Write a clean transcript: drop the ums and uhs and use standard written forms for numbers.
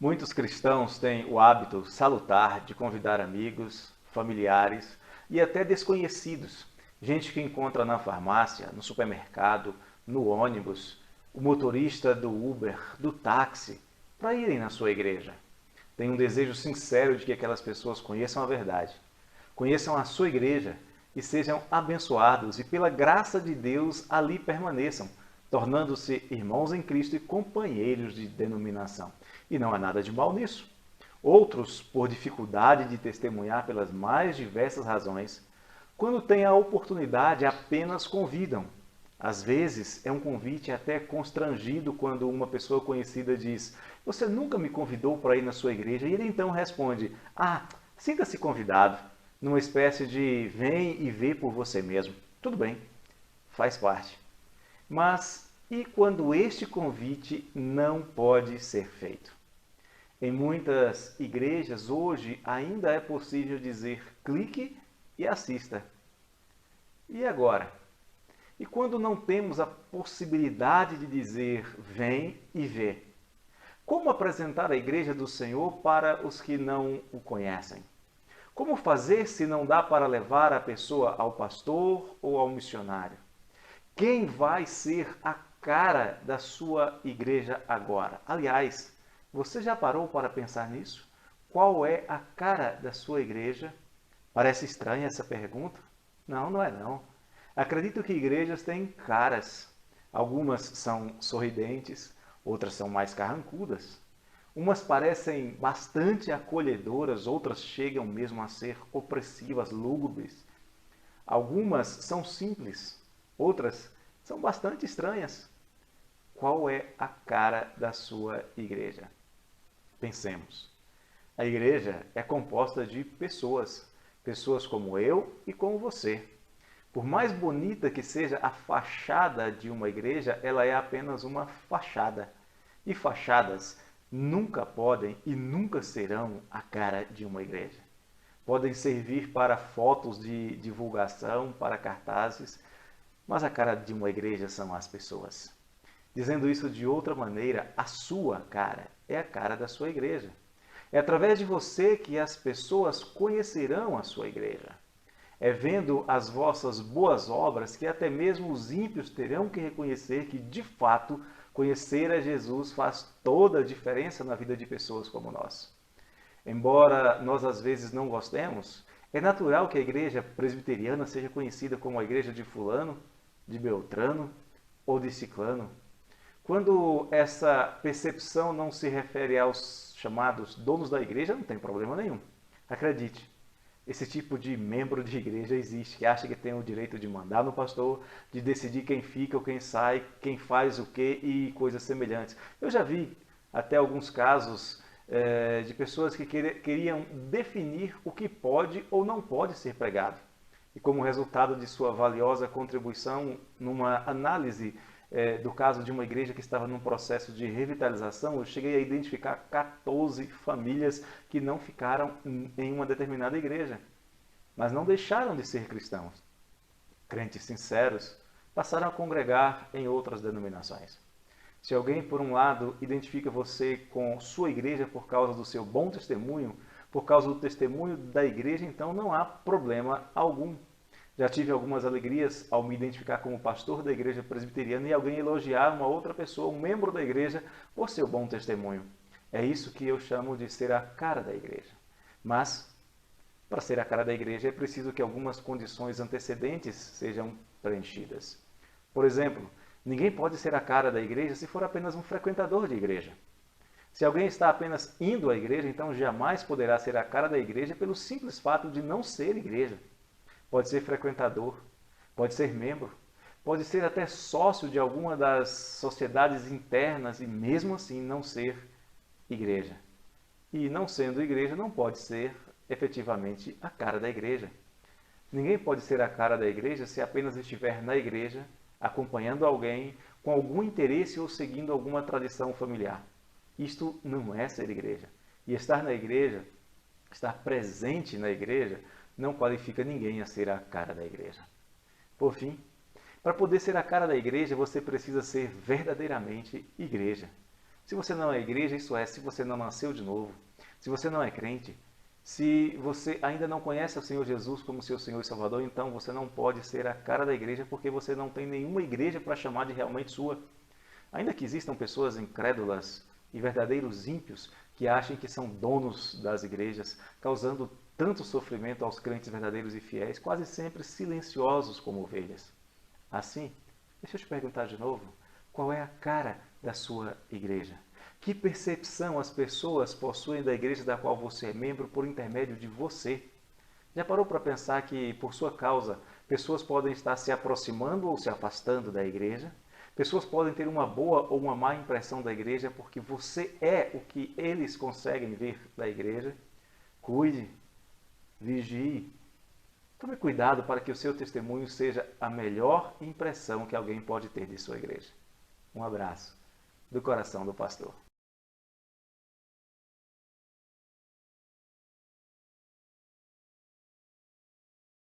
Muitos cristãos têm o hábito salutar de convidar amigos, familiares e até desconhecidos, gente que encontra na farmácia, no supermercado, no ônibus, o motorista do Uber, do táxi, para irem na sua igreja. Tem um desejo sincero de que aquelas pessoas conheçam a verdade, conheçam a sua igreja e sejam abençoados e, pela graça de Deus, ali permaneçam, tornando-se irmãos em Cristo e companheiros de denominação. E não há nada de mal nisso. Outros, por dificuldade de testemunhar pelas mais diversas razões, quando têm a oportunidade, apenas convidam. Às vezes, é um convite até constrangido quando uma pessoa conhecida diz: "Você nunca me convidou para ir na sua igreja?" E ele então responde: "Ah, sinta-se convidado", numa espécie de "vem e vê por você mesmo". Tudo bem, faz parte. Mas e quando este convite não pode ser feito? Em muitas igrejas hoje ainda é possível dizer clique e assista. E agora? E quando não temos a possibilidade de dizer vem e vê? Como apresentar a igreja do Senhor para os que não o conhecem? Como fazer se não dá para levar a pessoa ao pastor ou ao missionário? Quem vai ser a cara da sua igreja agora? Aliás, você já parou para pensar nisso? Qual é a cara da sua igreja? Parece estranha essa pergunta? Não, não é não. Acredito que igrejas têm caras. Algumas são sorridentes, outras são mais carrancudas. Umas parecem bastante acolhedoras, outras chegam mesmo a ser opressivas, lúgubres. Algumas são simples, outras são bastante estranhas. Qual é a cara da sua igreja? Pensemos. A igreja é composta de pessoas, pessoas como eu e como você. Por mais bonita que seja a fachada de uma igreja, ela é apenas uma fachada. E fachadas nunca podem e nunca serão a cara de uma igreja. Podem servir para fotos de divulgação, para cartazes, mas a cara de uma igreja são as pessoas. Dizendo isso de outra maneira, a sua cara é a cara da sua igreja. É através de você que as pessoas conhecerão a sua igreja. É vendo as vossas boas obras que até mesmo os ímpios terão que reconhecer que, de fato, conhecer a Jesus faz toda a diferença na vida de pessoas como nós. Embora nós às vezes não gostemos, é natural que a igreja presbiteriana seja conhecida como a igreja de fulano, de Beltrano ou de Ciclano. Quando essa percepção não se refere aos chamados donos da igreja, não tem problema nenhum. Acredite, esse tipo de membro de igreja existe, que acha que tem o direito de mandar no pastor, de decidir quem fica ou quem sai, quem faz o que e coisas semelhantes. Eu já vi até alguns casos de pessoas que queriam definir o que pode ou não pode ser pregado. E como resultado de sua valiosa contribuição numa análise do caso de uma igreja que estava num processo de revitalização, eu cheguei a identificar 14 famílias que não ficaram em uma determinada igreja, mas não deixaram de ser cristãos. Crentes sinceros passaram a congregar em outras denominações. Se alguém, por um lado, identifica você com sua igreja por causa do seu bom testemunho, por causa do testemunho da igreja, então não há problema algum. Já tive algumas alegrias ao me identificar como pastor da igreja presbiteriana e alguém elogiar uma outra pessoa, um membro da igreja, por seu bom testemunho. É isso que eu chamo de ser a cara da igreja. Mas, para ser a cara da igreja, é preciso que algumas condições antecedentes sejam preenchidas. Por exemplo, ninguém pode ser a cara da igreja se for apenas um frequentador de igreja. Se alguém está apenas indo à igreja, então jamais poderá ser a cara da igreja pelo simples fato de não ser igreja. Pode ser frequentador, pode ser membro, pode ser até sócio de alguma das sociedades internas e mesmo assim não ser igreja. E não sendo igreja, não pode ser efetivamente a cara da igreja. Ninguém pode ser a cara da igreja se apenas estiver na igreja, acompanhando alguém com algum interesse ou seguindo alguma tradição familiar. Isto não é ser igreja. E estar na igreja, estar presente na igreja, não qualifica ninguém a ser a cara da igreja. Por fim, para poder ser a cara da igreja, você precisa ser verdadeiramente igreja. Se você não é igreja, isso é, se você não nasceu de novo, se você não é crente, se você ainda não conhece o Senhor Jesus como seu Senhor e Salvador, então você não pode ser a cara da igreja porque você não tem nenhuma igreja para chamar de realmente sua. Ainda que existam pessoas incrédulas e verdadeiros ímpios que achem que são donos das igrejas, causando tanto sofrimento aos crentes verdadeiros e fiéis, quase sempre silenciosos como ovelhas. Assim, deixa eu te perguntar de novo, qual é a cara da sua igreja? Que percepção as pessoas possuem da igreja da qual você é membro por intermédio de você? Já parou para pensar que, por sua causa, pessoas podem estar se aproximando ou se afastando da igreja? Pessoas podem ter uma boa ou uma má impressão da igreja porque você é o que eles conseguem ver da igreja? Cuide, vigie. Tome cuidado para que o seu testemunho seja a melhor impressão que alguém pode ter de sua igreja. Um abraço do coração do pastor.